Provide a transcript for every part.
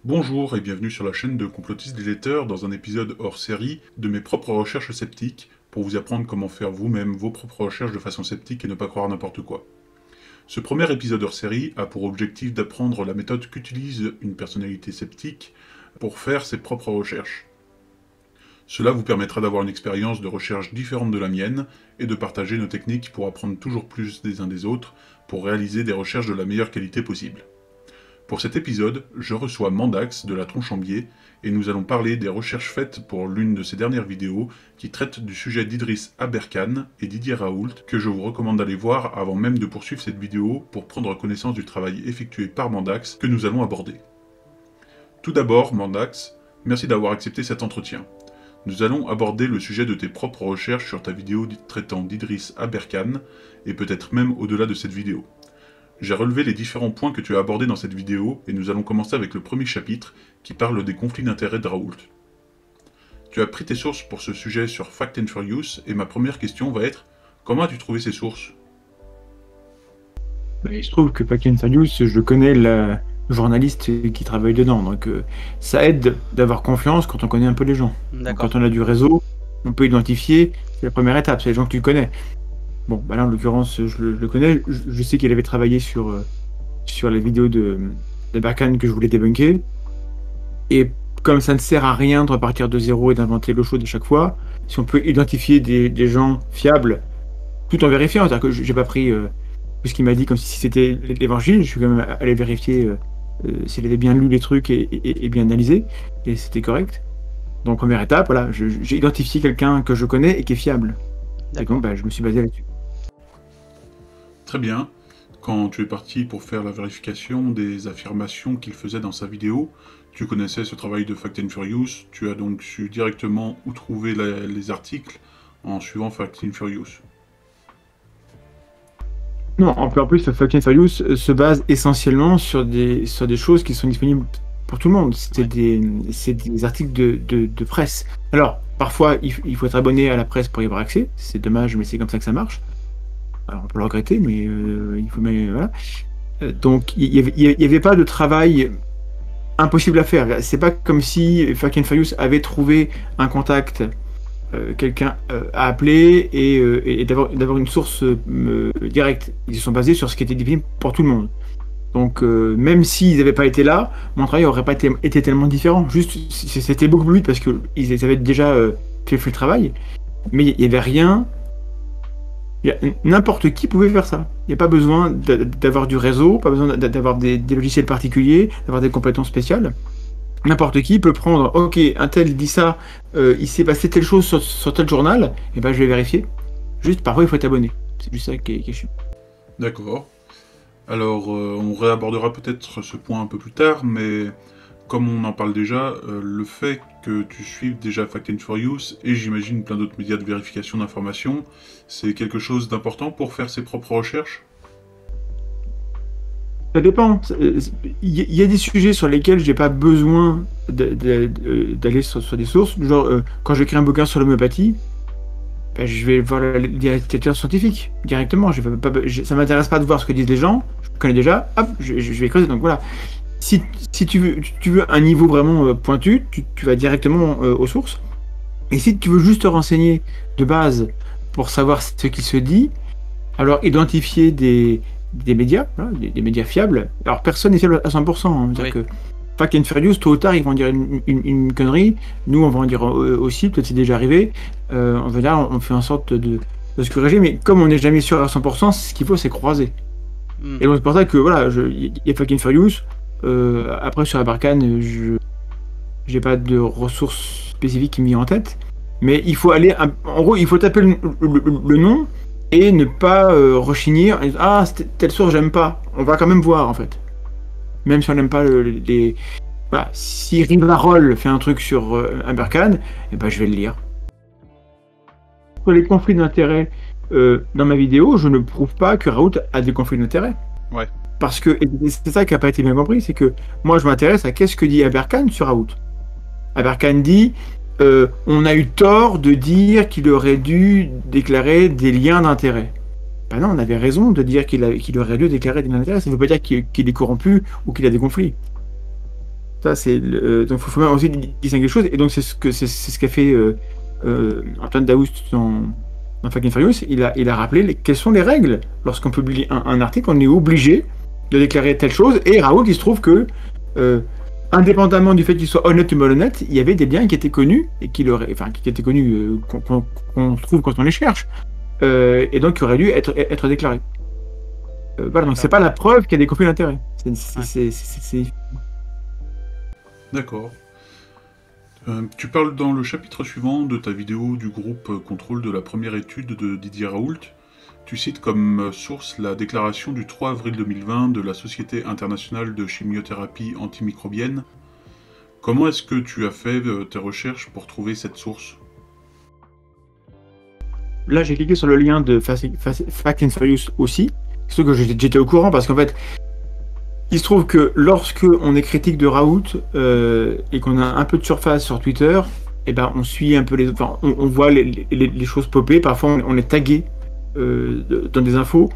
Bonjour et bienvenue sur la chaîne de Complotiste Digital dans un épisode hors série de mes propres recherches sceptiques pour vous apprendre comment faire vous-même vos propres recherches de façon sceptique et ne pas croire n'importe quoi. Ce premier épisode hors série a pour objectif d'apprendre la méthode qu'utilise une personnalité sceptique pour faire ses propres recherches. Cela vous permettra d'avoir une expérience de recherche différente de la mienne et de partager nos techniques pour apprendre toujours plus des uns des autres pour réaliser des recherches de la meilleure qualité possible. Pour cet épisode, je reçois Mandax de la Tronche en Biais et nous allons parler des recherches faites pour l'une de ses dernières vidéos qui traite du sujet d'Idriss Aberkane et Didier Raoult que je vous recommande d'aller voir avant même de poursuivre cette vidéo pour prendre connaissance du travail effectué par Mandax que nous allons aborder. Tout d'abord, Mandax, merci d'avoir accepté cet entretien. Nous allons aborder le sujet de tes propres recherches sur ta vidéo traitant d'Idriss Aberkane et peut-être même au-delà de cette vidéo. J'ai relevé les différents points que tu as abordés dans cette vidéo et nous allons commencer avec le premier chapitre qui parle des conflits d'intérêts de Raoult. Tu as pris tes sources pour ce sujet sur Fact and Furious et ma première question va être comment as-tu trouvé ces sources? Il se trouve que Fact and Furious, je connais le journaliste qui travaille dedans, donc ça aide d'avoir confiance quand on connaît un peu les gens. Donc, quand on a du réseau, on peut identifier, c'est la première étape, c'est les gens que tu connais. Bon, bah là, en l'occurrence, je le connais. Je sais qu'il avait travaillé sur les vidéos d'Aberkane que je voulais débunker. Et comme ça ne sert à rien de repartir de zéro et d'inventer l'eau chaude à chaque fois, si on peut identifier des gens fiables, tout en vérifiant, c'est-à-dire que j'ai pas pris ce qu'il m'a dit comme si c'était l'évangile, je suis quand même allé vérifier s'il avait bien lu les trucs et bien analysé, et c'était correct. Donc, première étape, voilà, j'ai identifié quelqu'un que je connais et qui est fiable. Et donc, je me suis basé là-dessus. Très bien. Quand tu es parti pour faire la vérification des affirmations qu'il faisait dans sa vidéo, tu connaissais ce travail de Fact and Furious, tu as donc su directement où trouver les articles en suivant Fact and Furious. Non, en plus, Fact and Furious se base essentiellement sur des choses qui sont disponibles pour tout le monde. C'est des articles de presse. Alors, parfois, il faut être abonné à la presse pour y avoir accès. C'est dommage, mais c'est comme ça que ça marche. Alors, on peut le regretter, mais voilà. Donc, il y avait pas de travail impossible à faire. C'est pas comme si Fact and Furious avait trouvé un contact, quelqu'un à appeler et d'avoir une source directe. Ils se sont basés sur ce qui était disponible pour tout le monde. Donc, même s'ils n'avaient pas été là, mon travail n'aurait pas été tellement différent. Juste, c'était beaucoup plus vite parce qu'ils avaient déjà fait le travail, mais il n'y avait rien. N'importe qui pouvait faire ça. Il n'y a pas besoin d'avoir du réseau, pas besoin d'avoir des logiciels particuliers, d'avoir des compétences spéciales. N'importe qui peut prendre, ok, un tel dit ça, il s'est passé telle chose sur tel journal, et je vais vérifier. Juste, parfois, il faut être abonné. C'est juste ça qui est chiant. D'accord. Alors, on réabordera peut-être ce point un peu plus tard, mais comme on en parle déjà, le fait que tu suives déjà Fact and Furious, et j'imagine plein d'autres médias de vérification d'informations, c'est quelque chose d'important pour faire ses propres recherches? Ça dépend. Il y a des sujets sur lesquels j'ai pas besoin d'aller sur des sources. Genre, quand j'écris un bouquin sur l'homéopathie, je vais voir la littérature scientifique directement. Ça m'intéresse pas de voir ce que disent les gens. Je connais déjà. Hop, je vais creuser. Donc voilà. Si tu veux un niveau vraiment pointu, tu vas directement aux sources. Et si tu veux juste te renseigner de base pour savoir ce qui se dit, alors identifier des médias, voilà, des médias fiables. Alors personne n'est fiable à 100%. Hein. C'est-à-dire que Fact and Furious, tôt ou tard, ils vont dire une connerie. Nous, on va en dire aussi, peut-être c'est déjà arrivé. On va dire, on fait en sorte de se corriger, mais comme on n'est jamais sûr à 100%, ce qu'il faut, c'est croiser. Et donc c'est pour ça que voilà, il y a Fact and Furious. Après sur Aberkane, j'ai pas de ressources spécifiques qui me viennent en tête, mais il faut aller, en gros, il faut taper le nom et ne pas rechigner. Ah, telle source j'aime pas. On va quand même voir en fait, même si on n'aime pas voilà. Si Rivarol fait un truc sur Aberkane, je vais le lire. Pour les conflits d'intérêts dans ma vidéo, je ne prouve pas que Raoult a des conflits d'intérêts. Ouais. Parce que c'est ça qui n'a pas été bien compris, c'est que moi je m'intéresse à qu'est-ce que dit Aberkane sur Raoult. Aberkane dit on a eu tort de dire qu'il aurait dû déclarer des liens d'intérêt. Non, on avait raison de dire qu'il aurait dû déclarer des liens d'intérêt. Ça ne veut pas dire qu'il est corrompu ou qu'il a des conflits. Ça, donc, faut même aussi distinguer les choses. Et donc, c'est ce qu'a fait Antoine Daoust dans Fast and Furious. Il a rappelé quelles sont les règles. Lorsqu'on publie un article, on est obligé de déclarer telle chose. Et Raoult, il se trouve que, indépendamment du fait qu'il soit honnête ou malhonnête, il y avait des biens qui étaient connus et qui étaient connus, qu'on trouve quand on les cherche. Et donc, qui auraient dû être déclarés. Voilà, donc c'est pas la preuve qu'il y a des conflits d'intérêts. D'accord. Tu parles dans le chapitre suivant de ta vidéo du groupe contrôle de la première étude de Didier Raoult. Tu cites comme source la déclaration du 3 avril 2020 de la Société internationale de chimiothérapie antimicrobienne. Comment est-ce que tu as fait tes recherches pour trouver cette source? Là, j'ai cliqué sur le lien de Fast and Furious aussi, ce que j'étais au courant, parce qu'en fait, il se trouve que lorsque on est critique de Raoult et qu'on a un peu de surface sur Twitter, eh ben, on suit un peu on voit les choses popper. Parfois, on est tagué dans des infos.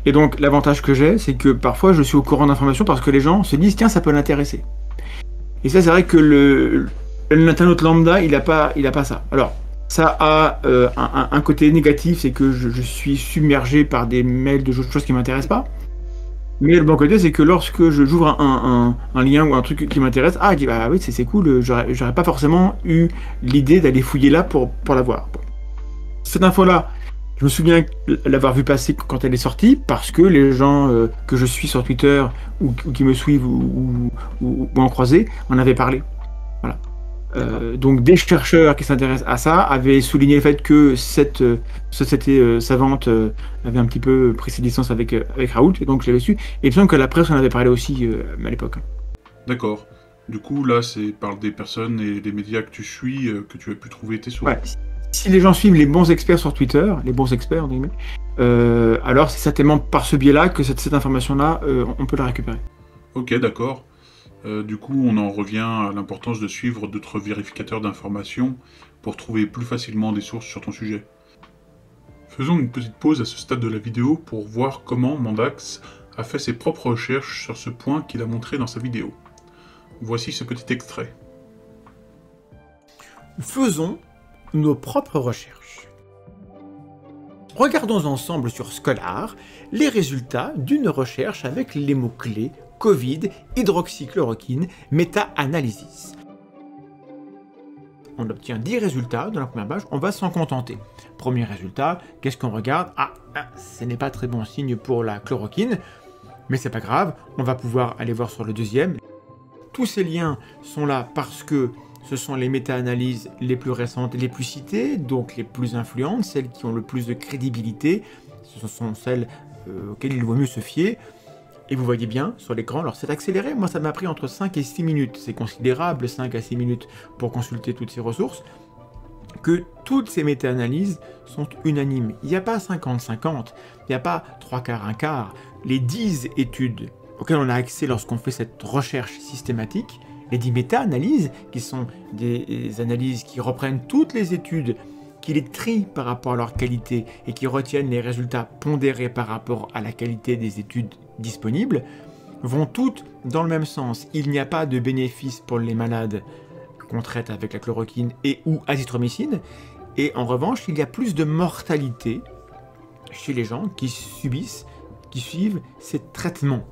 Et donc, l'avantage que j'ai, c'est que parfois, je suis au courant d'informations parce que les gens se disent, tiens, ça peut l'intéresser. Et ça, c'est vrai que l'internaute lambda, il a pas ça. Alors, ça a un côté négatif, c'est que je suis submergé par des mails de choses qui m'intéressent pas. Mais le bon côté, c'est que lorsque j'ouvre un lien ou un truc qui m'intéresse, je dis bah oui, c'est cool, j'aurais pas forcément eu l'idée d'aller fouiller là pour la voir. Bon. Cette info-là, je me souviens l'avoir vue passer quand elle est sortie, parce que les gens que je suis sur Twitter ou qui me suivent ou en croisé en avaient parlé. Voilà. Donc des chercheurs qui s'intéressent à ça avaient souligné le fait que cette société savante avait un petit peu pris ses distances avec Raoult, et donc je l'avais su. Et il me semble que la presse en avait parlé aussi à l'époque. D'accord. Du coup, là, c'est par des personnes et des médias que tu suis que tu as pu trouver tes sources. Ouais. Si les gens suivent les bons experts sur Twitter, les bons experts, alors c'est certainement par ce biais-là que cette information-là, on peut la récupérer. Ok, d'accord. Du coup, on en revient à l'importance de suivre d'autres vérificateurs d'informations pour trouver plus facilement des sources sur ton sujet. Faisons une petite pause à ce stade de la vidéo pour voir comment Mandax a fait ses propres recherches sur ce point qu'il a montré dans sa vidéo. Voici ce petit extrait. Faisons nos propres recherches. Regardons ensemble sur Scholar les résultats d'une recherche avec les mots-clés Covid, hydroxychloroquine, méta-analysis. On obtient 10 résultats dans la première page, on va s'en contenter. Premier résultat, qu'est-ce qu'on regarde? Ce n'est pas très bon signe pour la chloroquine, mais c'est pas grave, on va pouvoir aller voir sur le deuxième. Tous ces liens sont là parce que ce sont les méta-analyses les plus récentes, les plus citées, donc les plus influentes, celles qui ont le plus de crédibilité, ce sont celles auxquelles il vaut mieux se fier. Et vous voyez bien sur l'écran, alors c'est accéléré, moi ça m'a pris entre 5 et 6 minutes, c'est considérable 5 à 6 minutes pour consulter toutes ces ressources, que toutes ces méta-analyses sont unanimes. Il n'y a pas 50-50, il n'y a pas 3 quarts, 1 quart. Les 10 études auxquelles on a accès lorsqu'on fait cette recherche systématique, les 10 méta-analyses, qui sont des analyses qui reprennent toutes les études, qui les trient par rapport à leur qualité et qui retiennent les résultats pondérés par rapport à la qualité des études disponibles, vont toutes dans le même sens. Il n'y a pas de bénéfice pour les malades qu'on traite avec la chloroquine et ou azithromycine, et en revanche, il y a plus de mortalité chez les gens qui suivent ces traitements.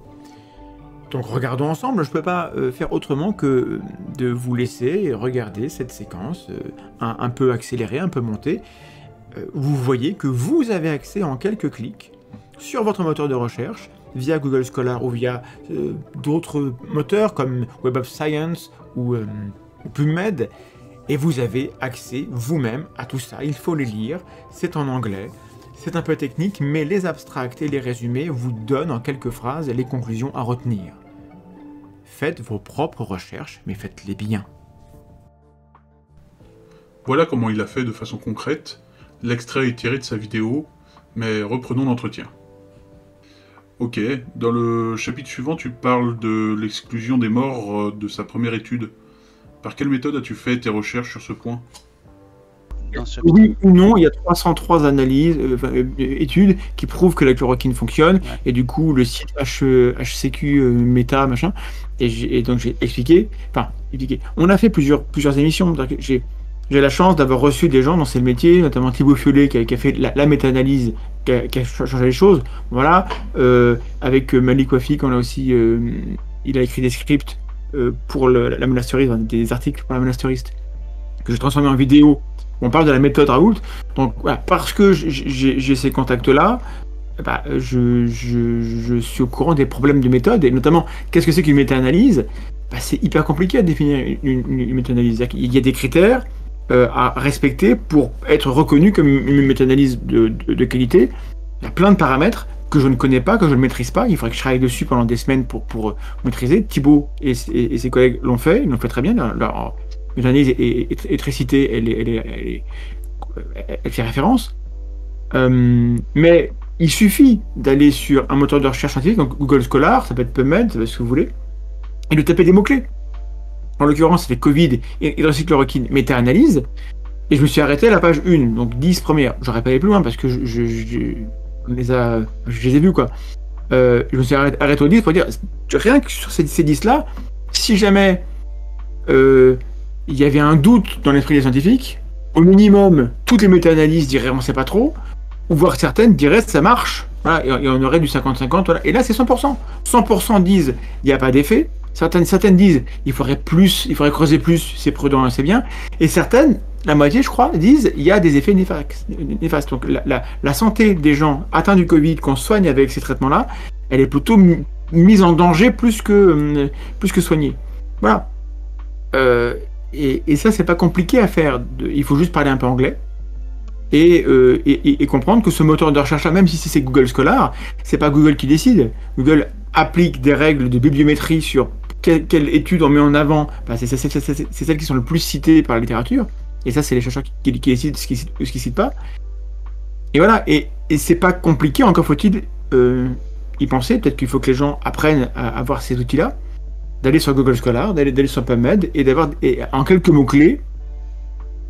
Donc regardons ensemble, je ne peux pas faire autrement que de vous laisser regarder cette séquence un peu accélérée, un peu montée. Vous voyez que vous avez accès en quelques clics sur votre moteur de recherche, via Google Scholar ou via d'autres moteurs comme Web of Science ou PubMed, et vous avez accès vous-même à tout ça. Il faut les lire, c'est en anglais. C'est un peu technique, mais les abstracts et les résumés vous donnent en quelques phrases les conclusions à retenir. Faites vos propres recherches, mais faites-les bien. Voilà comment il a fait de façon concrète. L'extrait est tiré de sa vidéo, mais reprenons l'entretien. Ok, dans le chapitre suivant, tu parles de l'exclusion des morts de sa première étude. Par quelle méthode as-tu fait tes recherches sur ce point ? Dans ce Oui ou non, il y a 303 analyses, études qui prouvent que la chloroquine fonctionne, et du coup, le site HCQ Meta, machin, et donc j'ai expliqué. On a fait plusieurs émissions. J'ai la chance d'avoir reçu des gens dans ce métier, notamment Thibaut Fiollet qui a fait la méta-analyse, qui a changé les choses. Voilà. Avec Malik Wafi, on a aussi, il a écrit des scripts pour la monasturiste, des articles pour la monasturiste, que j'ai transformé en vidéo. On parle de la méthode Raoult. Donc voilà, parce que j'ai ces contacts-là, je suis au courant des problèmes de méthode, et notamment, qu'est-ce que c'est qu'une méta-analyse? C'est hyper compliqué à définir une méta-analyse. Il y a des critères à respecter pour être reconnu comme une méta-analyse de qualité. Il y a plein de paramètres que je ne connais pas, que je ne maîtrise pas. Il faudrait que je travaille dessus pendant des semaines pour maîtriser. Thibaut et ses collègues l'ont fait, ils l'ont fait très bien. Leur méta-analyse est très citée, elle fait référence. Mais il suffit d'aller sur un moteur de recherche scientifique, donc Google Scholar, ça peut être PubMed, ça peut être ce que vous voulez, et de taper des mots-cles. En l'occurrence, c'était Covid et hydroxychloroquine méta-analyse, et je me suis arrêté à la page 1, donc 10 premières. J'aurais pas allé plus loin parce que je les ai vus, quoi. Je me suis arrêté aux 10 pour dire, rien que sur ces 10-là, si jamais il y avait un doute dans l'esprit des scientifiques, au minimum, toutes les méta-analyses diraient on sait pas trop, ou voire certaines diraient ça marche, voilà, et on aurait du 50-50, voilà. Et là c'est 100%. 100% disent il n'y a pas d'effet, certaines disent il faudrait creuser plus, c'est prudent, c'est bien, et certaines, la moitié je crois, disent il y a des effets néfastes. Donc la santé des gens atteints du Covid qu'on soigne avec ces traitements-là, elle est plutôt mise en danger plus que soignée. Voilà. Et ça, c'est pas compliqué à faire. Il faut juste parler un peu anglais et comprendre que ce moteur de recherche-là, même si c'est Google Scholar, c'est pas Google qui décide. Google applique des règles de bibliométrie sur quelle étude on met en avant. C'est celles qui sont le plus citées par la littérature. Et ça, c'est les chercheurs qui décident ce qu'ils citent pas. Et voilà. Et c'est pas compliqué. Encore faut-il y penser. Peut-être qu'il faut que les gens apprennent à avoir ces outils-là, d'aller sur Google Scholar, d'aller sur PubMed, et d'avoir, en quelques mots-clés,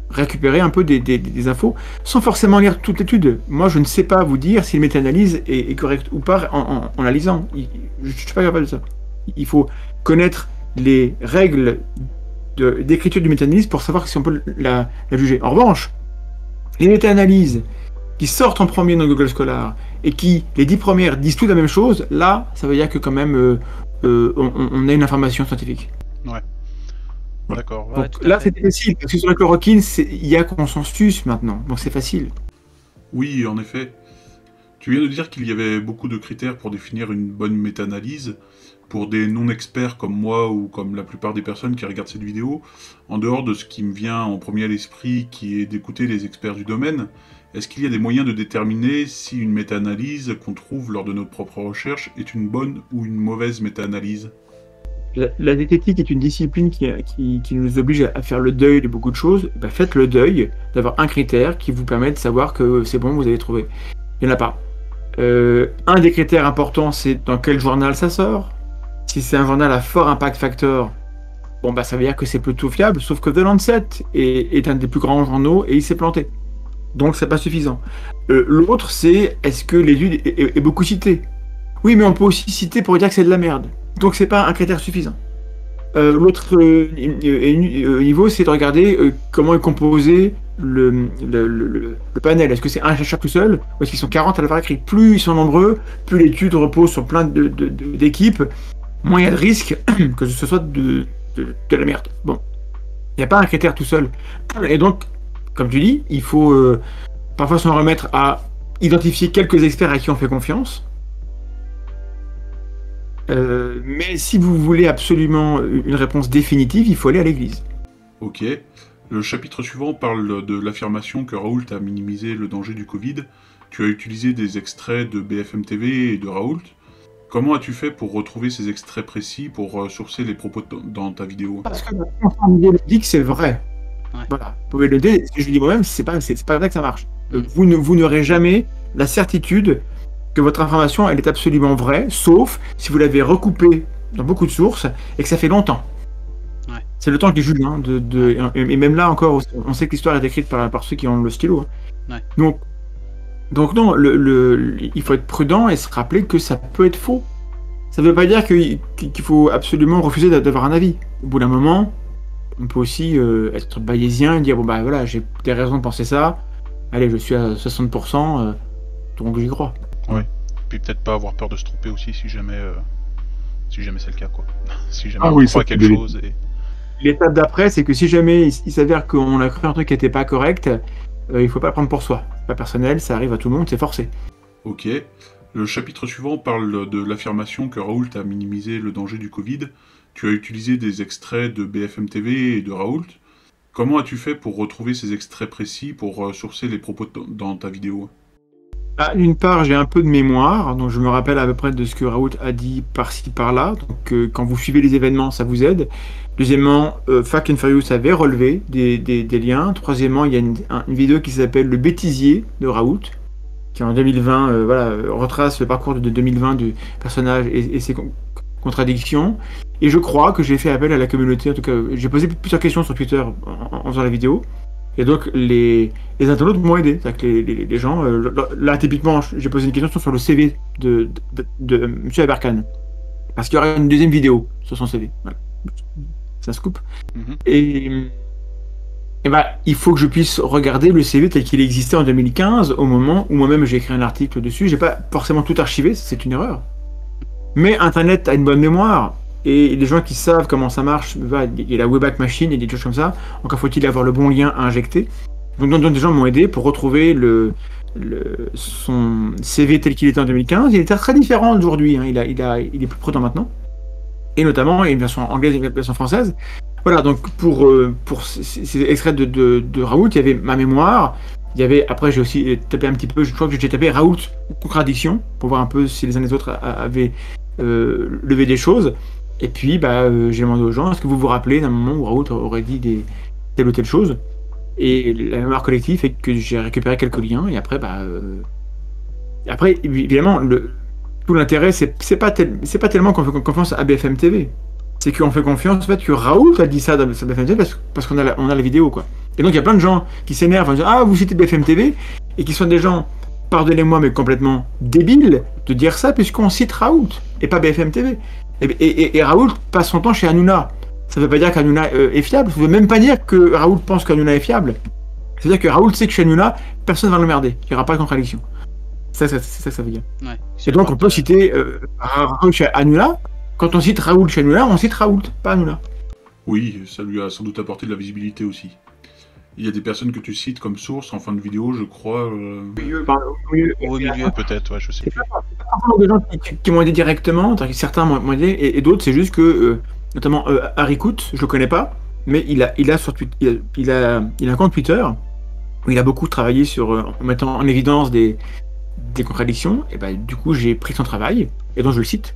récupérer un peu des infos, sans forcément lire toute l'étude. Moi, je ne sais pas vous dire si une méta-analyse est correcte ou pas en la lisant. Je ne suis pas capable de ça. Il faut connaître les règles d'écriture du méta-analyse pour savoir si on peut la juger. En revanche, les méta-analyses qui sortent en premier dans Google Scholar, et qui, les 10 premières, disent toutes la même chose, là, ça veut dire que quand même... on a une information scientifique. Ouais. D'accord. Donc, là, c'est facile, parce que sur la chloroquine, il y a consensus maintenant, donc c'est facile. Oui, en effet. Tu viens de dire qu'il y avait beaucoup de critères pour définir une bonne méta-analyse. Pour des non-experts comme moi, ou comme la plupart des personnes qui regardent cette vidéo, en dehors de ce qui me vient en premier à l'esprit, qui est d'écouter les experts du domaine, est-ce qu'il y a des moyens de déterminer si une méta-analyse qu'on trouve lors de notre propre recherche est une bonne ou une mauvaise méta-analyse? La diététique est une discipline qui nous oblige à faire le deuil de beaucoup de choses. Faites le deuil d'avoir un critère qui vous permet de savoir que c'est bon, vous avez trouvé. Il n'y en a pas. Un des critères importants, c'est dans quel journal ça sort. Si c'est un journal à fort impact factor, ça veut dire que c'est plutôt fiable, sauf que The Lancet est un des plus grands journaux et il s'est planté. Donc c'est pas suffisant. L'autre, c'est est-ce que l'étude est beaucoup citée? Oui, mais on peut aussi citer pour dire que c'est de la merde. Donc c'est pas un critère suffisant. L'autre niveau, c'est de regarder comment est composé le panel. Est-ce que c'est un chercheur tout seul, ou est-ce qu'ils sont 40 à l'avoir écrit? Plus ils sont nombreux, plus l'étude repose sur plein d'équipes, moins il y a de risques que ce soit de la merde. Bon. Il n'y a pas un critère tout seul. Et donc, comme tu dis, il faut parfois s'en remettre à identifier quelques experts à qui on fait confiance. Mais si vous voulez absolument une réponse définitive, il faut aller à l'église. Ok. Le chapitre suivant parle de l'affirmation que Raoult a minimisé le danger du Covid. Tu as utilisé des extraits de BFM TV et de Raoult. Comment as-tu fait pour retrouver ces extraits précis, pour sourcer les propos dans ta vidéo? Parce que le dit que c'est vrai. Ouais. Voilà. Vous pouvez le dire, ce que je dis moi-même, c'est pas vrai que ça marche. Vous n'aurez jamais la certitude que votre information, elle est absolument vraie, sauf si vous l'avez recoupée dans beaucoup de sources et que ça fait longtemps. Ouais. C'est le temps qui juge, hein, et même là encore, on sait que l'histoire est écrite par ceux qui ont le stylo. Hein. Ouais. Donc non, il faut être prudent et se rappeler que ça peut être faux. Ça ne veut pas dire qu'il faut absolument refuser d'avoir un avis. Au bout d'un moment, on peut aussi être bayésien et dire bon bah voilà, j'ai des raisons de penser ça. Allez, je suis à 60%, donc j'y crois. Ouais. Puis peut-être pas avoir peur de se tromper aussi si jamais c'est le cas, quoi. Si jamais on croit quelque chose. L'étape d'après, c'est que si jamais il s'avère qu'on a cru un truc qui n'était pas correct, il faut pas le prendre pour soi. C'est pas personnel, ça arrive à tout le monde, c'est forcé. Ok. Le chapitre suivant parle de l'affirmation que Raoult a minimisé le danger du Covid. Tu as utilisé des extraits de BFM TV et de Raoult. Comment as-tu fait pour retrouver ces extraits précis pour sourcer les propos dans ta vidéo ? D'une part, j'ai un peu de mémoire, donc je me rappelle à peu près de ce que Raoult a dit par-ci, par-là. Donc quand vous suivez les événements, ça vous aide. Deuxièmement, Fast and Furious avait relevé des liens. Troisièmement, il y a une vidéo qui s'appelle Le bêtisier de Raoult, qui en 2020 retrace le parcours de 2020 du personnage et ses contradictions. Et je crois que j'ai fait appel à la communauté. En tout cas, j'ai posé plusieurs questions sur Twitter en faisant la vidéo. Et donc, les internautes m'ont aidé. C'est-à-dire que les gens... là, typiquement, j'ai posé une question sur le CV de M. Aberkan. Parce qu'il y aura une deuxième vidéo sur son CV. Voilà. Ça se coupe. Et il faut que je puisse regarder le CV tel qu'il existait en 2015, au moment où moi-même j'ai écrit un article dessus. J'ai pas forcément tout archivé, c'est une erreur. Mais Internet a une bonne mémoire. Et les gens qui savent comment ça marche, il y a la Wayback Machine et des choses comme ça. Encore faut-il avoir le bon lien à injecter. Donc des gens m'ont aidé pour retrouver son CV tel qu'il était en 2015. Il était très différent d'aujourd'hui. Hein. Il est plus prudent maintenant. Et notamment, il y a une version anglaise et une version française. Voilà, donc pour ces extraits de Raoult, il y avait ma mémoire. Il y avait, après j'ai aussi tapé un petit peu, je crois que j'ai tapé Raoult contradiction, pour voir un peu si les uns et les autres avaient levé des choses. Et puis, j'ai demandé aux gens, est-ce que vous vous rappelez d'un moment où Raoult aurait dit telle ou telle chose ? Et la mémoire collective fait que j'ai récupéré quelques liens, et après, évidemment, tout l'intérêt, c'est pas tellement qu'on fait confiance à BFM TV. C'est qu'on fait confiance, en fait, que Raoult a dit ça sur BFM TV parce qu'on a la vidéo, quoi. Et donc, il y a plein de gens qui s'énervent en disant « Ah, vous citez BFM TV ?» et qui sont des gens, pardonnez-moi, mais complètement débiles de dire ça, puisqu'on cite Raoult, et pas BFM TV. Et Raoult passe son temps chez Hanouna. Ça ne veut pas dire qu'Hanouna est fiable. Ça ne veut même pas dire que Raoult pense qu'Hanouna est fiable. C'est-à-dire que Raoult sait que chez Hanouna, personne ne va l'emmerder. Il n'y aura pas de contradiction. C'est ça que ça veut dire. Ouais, et donc on peut citer Raoult chez Hanouna. Quand on cite Raoult chez Hanouna, on cite Raoult, pas Hanouna. Oui, ça lui a sans doute apporté de la visibilité aussi. Il y a des personnes que tu cites comme source en fin de vidéo, je crois. Au milieu, peut-être, ouais, je sais plus. Pas des gens qui m'ont aidé directement, certains m'ont aidé, et d'autres, c'est juste que, notamment Harry Coot, je le connais pas, mais il a sur Twitter, il a un compte Twitter où il a beaucoup travaillé sur en mettant en évidence des contradictions, et du coup j'ai pris son travail, et donc je le cite.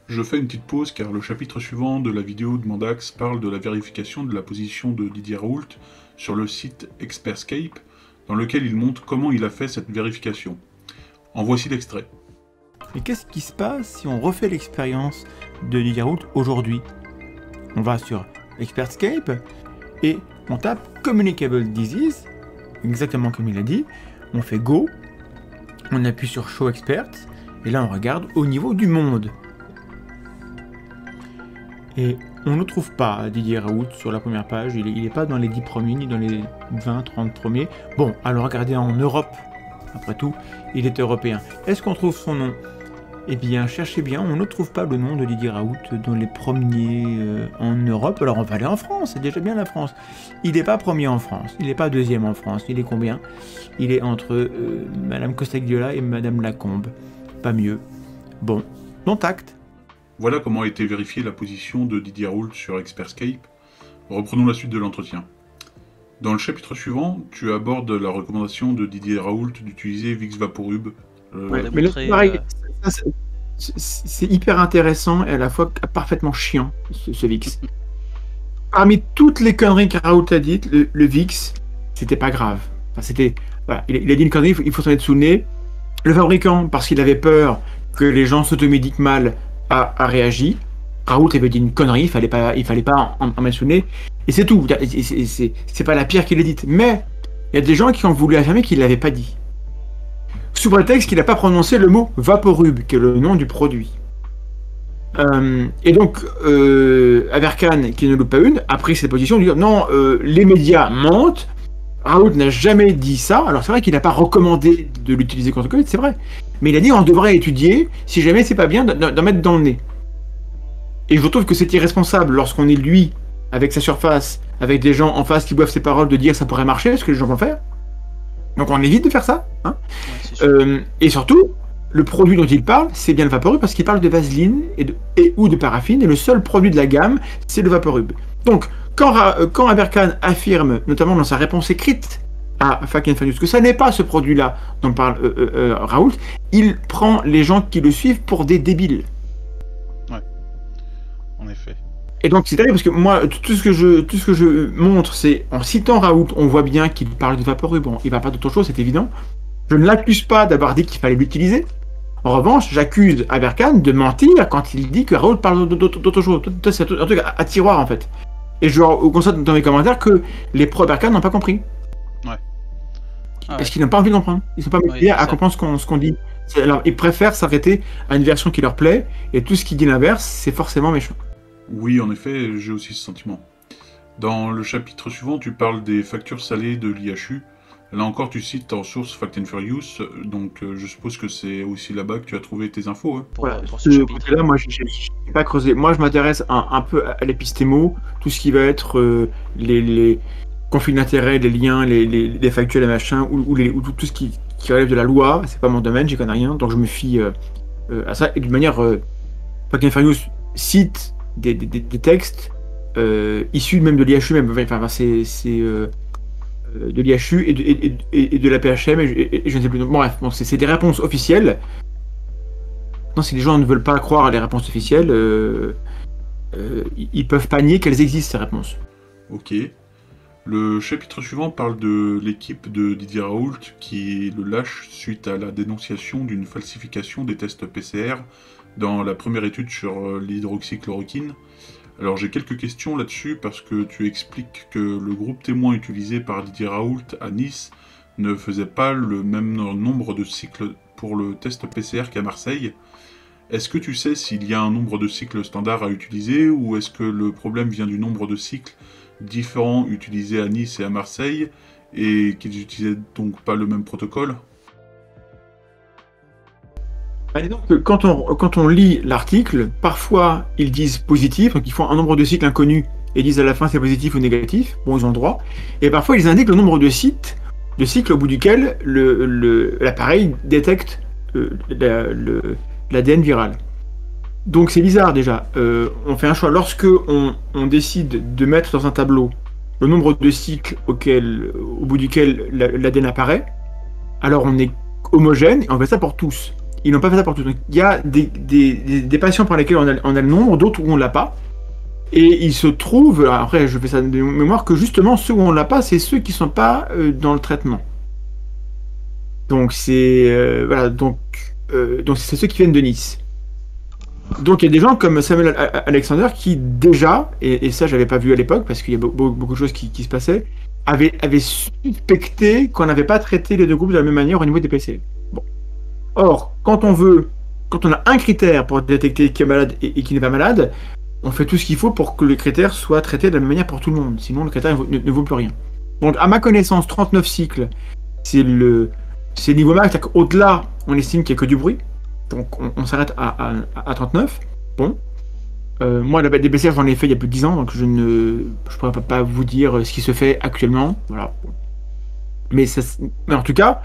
Je fais une petite pause car le chapitre suivant de la vidéo de Mandax parle de la vérification de la position de Didier Raoult sur le site Expertscape, dans lequel il montre comment il a fait cette vérification. En voici l'extrait. Mais qu'est-ce qui se passe si on refait l'expérience de Didier Raoult aujourd'hui ? On va sur Expertscape et on tape Communicable Disease, exactement comme il a dit, on fait Go, on appuie sur Show Experts, et là on regarde au niveau du monde. Et on ne trouve pas Didier Raoult sur la première page, il n'est pas dans les 10 premiers, ni dans les 20, 30 premiers. Bon, alors regardez en Europe, après tout, il est européen. Est-ce qu'on trouve son nom ? Eh bien, cherchez bien, on ne trouve pas le nom de Didier Raoult dans les premiers en Europe. Alors on va aller en France, c'est déjà bien la France. Il n'est pas premier en France, il n'est pas deuxième en France, il est combien ? Il est entre Madame Costagliola et Madame Lacombe. Pas mieux. Bon, non tact. Voilà comment a été vérifiée la position de Didier Raoult sur Expertscape. Reprenons la suite de l'entretien. Dans le chapitre suivant, tu abordes la recommandation de Didier Raoult d'utiliser Vicks Vaporub. Mais là, pareil, c'est hyper intéressant et à la fois parfaitement chiant, ce Vicks. Parmi toutes les conneries que Raoult a dites, le Vicks, c'était pas grave. Enfin, voilà, il a dit une connerie, il faut s'en être sous le nez. Le fabricant, parce qu'il avait peur que les gens s'automédiquent mal, a réagi. Raoult avait dit une connerie, il fallait pas en mentionner, et c'est tout. C'est pas la pierre qui l'a dite. Mais il y a des gens qui ont voulu affirmer qu'il l'avait pas dit. Sous prétexte qu'il n'a pas prononcé le mot Vaporub, qui est le nom du produit. Et donc, Aberkan, qui ne loupe pas une, a pris cette position de dire non, les médias mentent, Raoult n'a jamais dit ça. Alors c'est vrai qu'il n'a pas recommandé de l'utiliser contre Covid, c'est vrai. Mais il a dit on devrait étudier, si jamais c'est pas bien, d'en mettre dans le nez. Et je trouve que c'est irresponsable lorsqu'on est lui, avec sa surface, avec des gens en face qui boivent ses paroles, de dire ça pourrait marcher, ce que les gens vont faire. Donc on évite de faire ça. Hein. Ouais, et surtout, le produit dont il parle, c'est bien le Vaporub, parce qu'il parle de Vaseline ou de paraffine, et le seul produit de la gamme, c'est le Vaporub. Donc, quand Aberkan affirme, notamment dans sa réponse écrite à Fake and News, que ça n'est pas ce produit-là dont parle Raoult, il prend les gens qui le suivent pour des débiles. Ouais, en effet. Et donc c'est terrible parce que moi, tout ce que je montre, c'est en citant Raoult, on voit bien qu'il parle de Vaporub. Bon, il va pas d'autre chose, c'est évident. Je ne l'accuse pas d'avoir dit qu'il fallait l'utiliser. En revanche, j'accuse Aberkan de mentir quand il dit que Raoult parle d'autre chose. C'est un truc à tiroir en fait. Et je constate dans mes commentaires que les pro Aberkan n'ont pas compris. Ouais. Parce qu'ils n'ont pas envie de comprendre. Ils ne sont pas motivés à comprendre ce qu'on dit. Alors, ils préfèrent s'arrêter à une version qui leur plaît, et tout ce qui dit l'inverse, c'est forcément méchant. Oui, en effet, j'ai aussi ce sentiment. Dans le chapitre suivant, tu parles des factures salées de l'IHU. Là encore, tu cites en source Fake and Furious, donc je suppose que c'est aussi là-bas que tu as trouvé tes infos. Hein. Voilà, pour ce côté-là, moi, je n'ai pas creusé. Moi, je m'intéresse un peu à l'épistémo, tout ce qui va être les conflits d'intérêts, les liens, les factuels et machin, ou tout ce qui relève de la loi. C'est pas mon domaine, j'y connais rien, donc je me fie à ça. Et d'une manière, Fake and Furious cite des textes issus même de l'IHU, même. Enfin, c'est de l'IHU et de la PHM et je ne sais plus. Bon, bref, c'est des réponses officielles. Non, si les gens ne veulent pas croire à les réponses officielles, ils peuvent pas nier qu'elles existent, ces réponses. Ok. Le chapitre suivant parle de l'équipe de Didier Raoult qui le lâche suite à la dénonciation d'une falsification des tests PCR dans la première étude sur l'hydroxychloroquine. Alors j'ai quelques questions là-dessus parce que tu expliques que le groupe témoin utilisé par Didier Raoult à Nice ne faisait pas le même nombre de cycles pour le test PCR qu'à Marseille. Est-ce que tu sais s'il y a un nombre de cycles standard à utiliser ou est-ce que le problème vient du nombre de cycles différents utilisés à Nice et à Marseille et qu'ils n'utilisaient donc pas le même protocole ? Disons que quand on lit l'article, parfois ils disent positif, donc ils font un nombre de cycles inconnus et disent à la fin c'est positif ou négatif, bon ils ont le droit, et parfois ils indiquent le nombre de cycles au bout duquel l'appareil détecte l'ADN viral. Donc c'est bizarre déjà, on fait un choix, lorsque on décide de mettre dans un tableau le nombre de cycles au bout duquel l'ADN apparaît, alors on est homogène et on fait ça pour tous. Ils n'ont pas fait ça pour tous. Donc, il y a des patients pour lesquels on a le nombre, d'autres où on ne l'a pas. Et il se trouve, après je fais ça de mémoire, que justement ceux où on ne l'a pas, c'est ceux qui ne sont pas dans le traitement. Donc c'est voilà, donc c'est ceux qui viennent de Nice. Donc il y a des gens comme Samuel Alexander qui déjà, et ça j'avais pas vu à l'époque parce qu'il y a beaucoup de choses qui se passaient, avaient suspecté qu'on n'avait pas traité les deux groupes de la même manière au niveau des PCR. Bon. Or, quand on a un critère pour détecter qui est malade et qui n'est pas malade, on fait tout ce qu'il faut pour que le critère soit traité de la même manière pour tout le monde. Sinon, le critère ne vaut plus rien. Donc, à ma connaissance, 39 cycles, c'est le niveau max. Au-delà, on estime qu'il n'y a que du bruit. Donc, on s'arrête à 39. Bon. Moi, des PCR, j'en ai fait il y a plus de 10 ans, donc je pourrais pas vous dire ce qui se fait actuellement. Voilà. Mais en tout cas...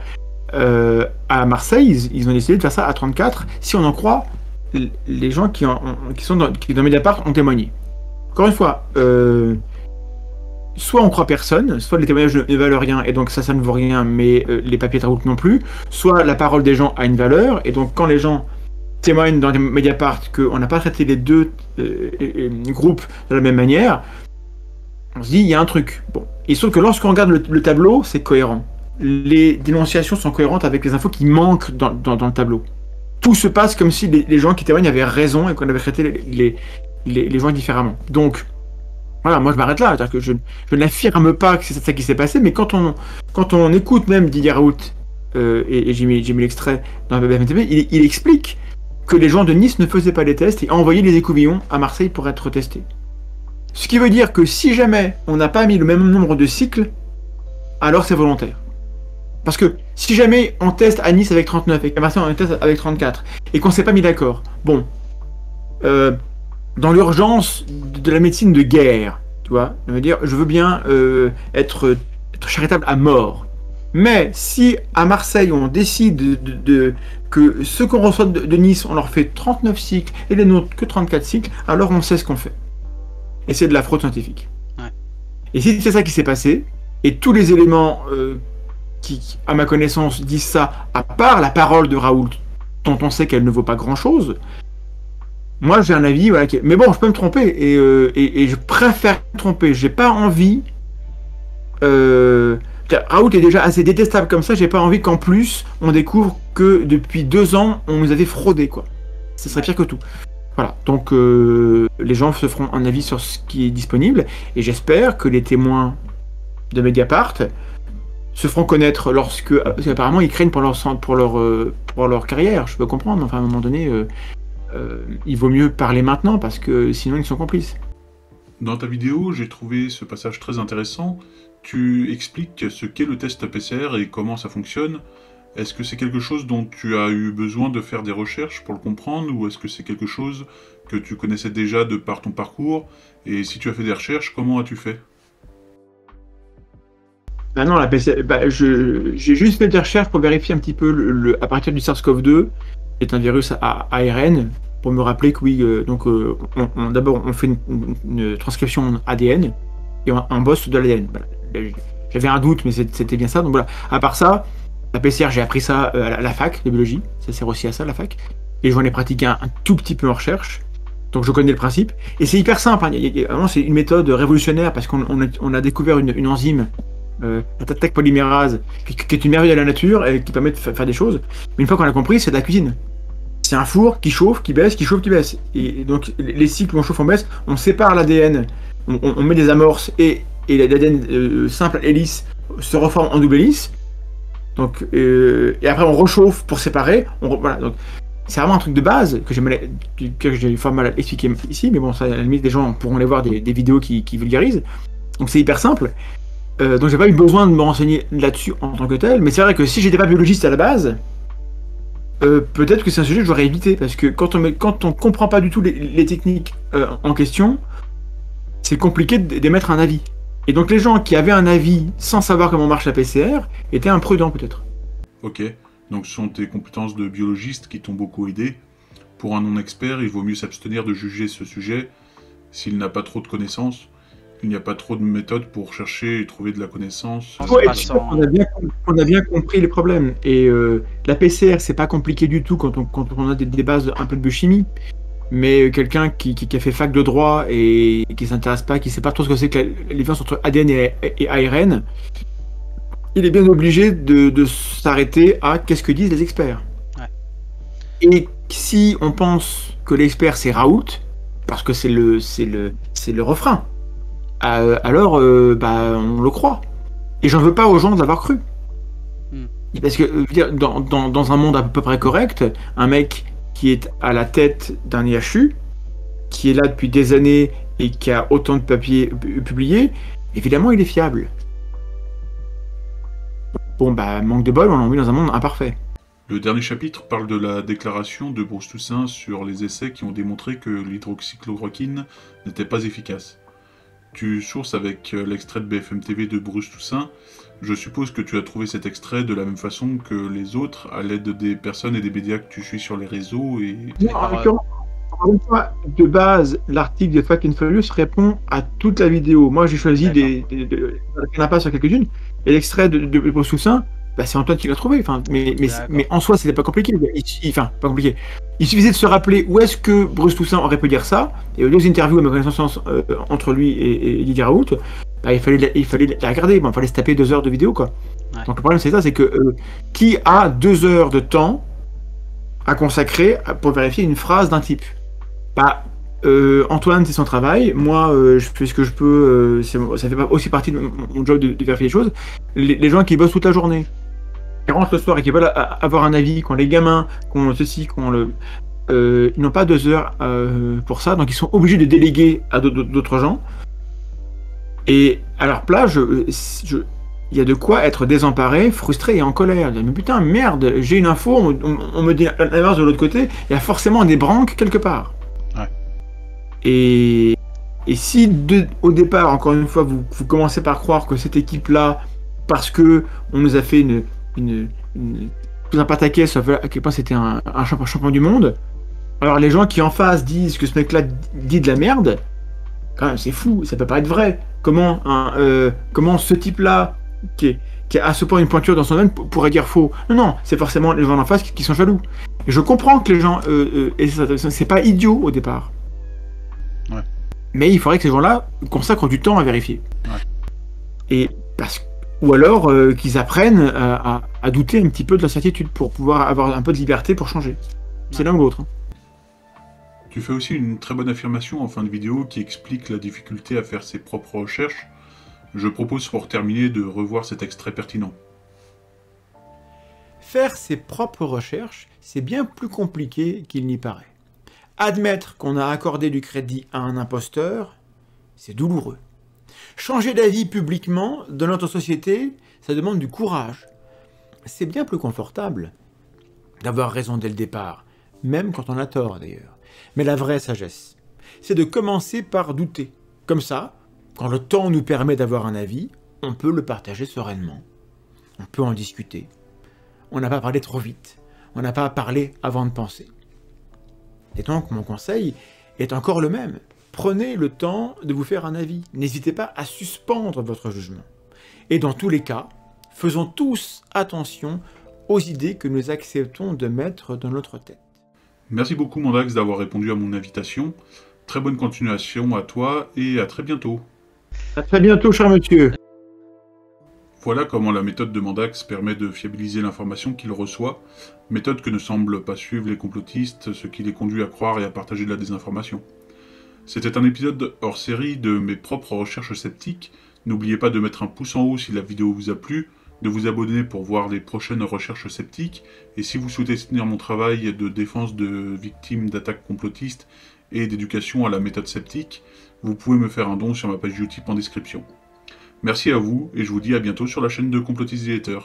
à Marseille, ils ont décidé de faire ça à 34. Si on en croit, les gens qui sont dans Mediapart ont témoigné. Encore une fois, soit on croit personne, soit les témoignages ne valent rien, et donc ça ne vaut rien, mais les papiers de Raoult non plus, soit la parole des gens a une valeur, et donc quand les gens témoignent dans Mediapart qu'on n'a pas traité les deux groupes de la même manière, on se dit, il y a un truc. Bon. Il se trouve que lorsqu'on regarde le tableau, c'est cohérent. Les dénonciations sont cohérentes avec les infos qui manquent dans le tableau. Tout se passe comme si les gens qui témoignent avaient raison et qu'on avait traité les joints différemment. Donc, voilà, moi je m'arrête là. C'est-à-dire que je n'affirme pas que c'est ça qui s'est passé, mais quand on écoute même Didier Raoult, et j'ai mis l'extrait dans la BFM-TV, il explique que les joueurs de Nice ne faisaient pas les tests et envoyaient les écouvillons à Marseille pour être testés. Ce qui veut dire que si jamais on n'a pas mis le même nombre de cycles, alors c'est volontaire. Parce que si jamais on teste à Nice avec 39 et qu'à Marseille on teste avec 34 et qu'on s'est pas mis d'accord, bon, dans l'urgence de la médecine de guerre, tu vois, je veux dire, je veux bien être charitable à mort. Mais si à Marseille on décide que ceux qu'on reçoit de Nice, on leur fait 39 cycles et les nôtres que 34 cycles, alors on sait ce qu'on fait. Et c'est de la fraude scientifique. Ouais. Et si c'est ça qui s'est passé, et tous les éléments qui, à ma connaissance, disent ça, à part la parole de Raoult, dont on sait qu'elle ne vaut pas grand-chose, moi j'ai un avis, voilà, mais bon, je peux me tromper, et je préfère me tromper. J'ai pas envie... Raoult est déjà assez détestable comme ça, j'ai pas envie qu'en plus, on découvre que depuis 2 ans, on nous avait fraudé, quoi. Ce serait pire que tout. Voilà, donc les gens se feront un avis sur ce qui est disponible, et j'espère que les témoins de Mediapart se feront connaître parce qu'apparemment ils craignent pour leur carrière. Je peux comprendre, enfin à un moment donné, il vaut mieux parler maintenant parce que sinon ils sont complices. Dans ta vidéo, j'ai trouvé ce passage très intéressant. Tu expliques ce qu'est le test PCR et comment ça fonctionne. Est-ce que c'est quelque chose dont tu as eu besoin de faire des recherches pour le comprendre, ou est-ce que c'est quelque chose que tu connaissais déjà de par ton parcours? Et si tu as fait des recherches, comment as-tu fait? Bah non, la PCR, j'ai juste fait des recherches pour vérifier un petit peu à partir du SARS-CoV-2, qui est un virus à ARN, pour me rappeler que oui, d'abord on fait une transcription ADN et on bosse de l'ADN. Voilà. J'avais un doute, mais c'était bien ça. Donc voilà. À part ça, la PCR, j'ai appris ça à la fac de biologie. Ça sert aussi à ça, la fac. Et j'en ai pratiqué un tout petit peu en recherche. Donc je connais le principe. Et c'est hyper simple. Hein. Vraiment, c'est une méthode révolutionnaire parce qu'on a découvert une enzyme, la TAC polymérase, qui est une merveille de la nature et qui permet de faire des choses. Mais une fois qu'on a compris, c'est de la cuisine. C'est un four qui chauffe, qui baisse, qui chauffe, qui baisse. Et donc les cycles où on chauffe, on baisse, on sépare l'ADN, on met des amorces et l'ADN simple et lisse se reforme en double hélice. Donc, et après on rechauffe pour séparer. Voilà, donc c'est vraiment un truc de base que j'ai fort mal expliqué ici, mais bon, ça, à la limite, des gens pourront aller voir des vidéos qui vulgarisent. Donc c'est hyper simple. Donc j'ai pas eu besoin de me renseigner là-dessus en tant que tel, mais c'est vrai que si j'étais pas biologiste à la base, peut-être que c'est un sujet que j'aurais évité, parce que quand on comprend pas du tout les techniques en question, c'est compliqué d'émettre un avis. Et donc les gens qui avaient un avis sans savoir comment marche la PCR étaient imprudents peut-être. Ok, donc ce sont tes compétences de biologiste qui t'ont beaucoup aidé. Pour un non-expert, il vaut mieux s'abstenir de juger ce sujet s'il n'a pas trop de connaissances. Il n'y a pas trop de méthodes pour chercher et trouver de la connaissance. Ouais, on a bien compris les problèmes. Et la PCR, c'est pas compliqué du tout quand on a des bases un peu de biochimie. Mais quelqu'un qui a fait fac de droit et qui s'intéresse pas, qui sait pas trop ce que c'est que la différence entre ADN et ARN, il est bien obligé de s'arrêter à qu'est-ce que disent les experts. Ouais. Et si on pense que l'expert c'est Raoult, parce que c'est le refrain, alors on le croit. Et j'en veux pas aux gens de l'avoir cru. Parce que dans un monde à peu près correct, un mec qui est à la tête d'un IHU, qui est là depuis des années et qui a autant de papiers publiés, évidemment il est fiable. Bon manque de bol, on l'a mis dans un monde imparfait. Le dernier chapitre parle de la déclaration de Bruce Toussaint sur les essais qui ont démontré que l'hydroxychloroquine n'était pas efficace. Tu sources avec l'extrait de BFM TV de Bruce Toussaint. Je suppose que tu as trouvé cet extrait de la même façon que les autres, à l'aide des personnes et des médias que tu suis sur les réseaux et... Non, encore une fois, de base, l'article de Fake and Furious répond à toute la vidéo. Moi, j'ai choisi il n'y en a pas sur quelques-unes, et l'extrait de Bruce Toussaint, c'est Antoine qui l'a trouvé. Enfin, mais en soi, c'était pas compliqué. Pas compliqué. Il suffisait de se rappeler où est-ce que Bruce Toussaint aurait pu dire ça, et aux 2 interviews à ma connaissance entre lui et Didier Raoult, il fallait la regarder, il fallait se taper 2 heures de vidéo, quoi. Ouais. Donc le problème c'est ça, c'est que qui a 2 heures de temps à consacrer pour vérifier une phrase d'un type? Antoine, c'est son travail. Moi, je fais ce que je peux. Ça fait aussi partie de mon job de vérifier les choses. Les gens qui bossent toute la journée, qui rentrent le soir et qui veulent avoir un avis, quand les gamins, qu'on ceci, ils n'ont pas 2 heures pour ça, donc ils sont obligés de déléguer à d'autres gens. Et à leur place, il y a de quoi être désemparé, frustré et en colère. Mais putain, merde, j'ai une info, on me dit l'inverse de l'autre côté, il y a forcément des branques quelque part. Ouais. Et si au départ, encore une fois, vous commencez par croire que cette équipe-là, parce que on nous a fait tout un pataquès, à quel point c'était un champion du monde, alors les gens qui en face disent que ce mec-là dit de la merde, quand même c'est fou, ça peut pas être vrai. Comment ce type-là, qui a à ce point une pointure dans son domaine, pourrait dire faux? Non, c'est forcément les gens en face qui sont jaloux. Et je comprends que les gens, et c'est pas idiot au départ. Ouais. Mais il faudrait que ces gens-là consacrent du temps à vérifier. Ouais. Ou alors qu'ils apprennent à douter un petit peu de la certitude pour pouvoir avoir un peu de liberté pour changer. C'est l'un ou l'autre. Tu fais aussi une très bonne affirmation en fin de vidéo qui explique la difficulté à faire ses propres recherches. Je propose pour terminer de revoir cet extrait pertinent. Faire ses propres recherches, c'est bien plus compliqué qu'il n'y paraît. Admettre qu'on a accordé du crédit à un imposteur, c'est douloureux. Changer d'avis publiquement dans notre société, ça demande du courage. C'est bien plus confortable d'avoir raison dès le départ, même quand on a tort d'ailleurs. Mais la vraie sagesse, c'est de commencer par douter. Comme ça, quand le temps nous permet d'avoir un avis, on peut le partager sereinement. On peut en discuter. On n'a pas parlé trop vite. On n'a pas parlé avant de penser. Et donc, mon conseil est encore le même. Prenez le temps de vous faire un avis. N'hésitez pas à suspendre votre jugement. Et dans tous les cas, faisons tous attention aux idées que nous acceptons de mettre dans notre tête. Merci beaucoup Mandax d'avoir répondu à mon invitation. Très bonne continuation à toi et à très bientôt. À très bientôt, cher monsieur. Voilà comment la méthode de Mandax permet de fiabiliser l'information qu'il reçoit, méthode que ne semblent pas suivre les complotistes, ce qui les conduit à croire et à partager de la désinformation. C'était un épisode hors série de mes propres recherches sceptiques. N'oubliez pas de mettre un pouce en haut si la vidéo vous a plu, de vous abonner pour voir les prochaines recherches sceptiques, et si vous souhaitez soutenir mon travail de défense de victimes d'attaques complotistes et d'éducation à la méthode sceptique, vous pouvez me faire un don sur ma page Utip en description. Merci à vous, et je vous dis à bientôt sur la chaîne de Complotist Deleter.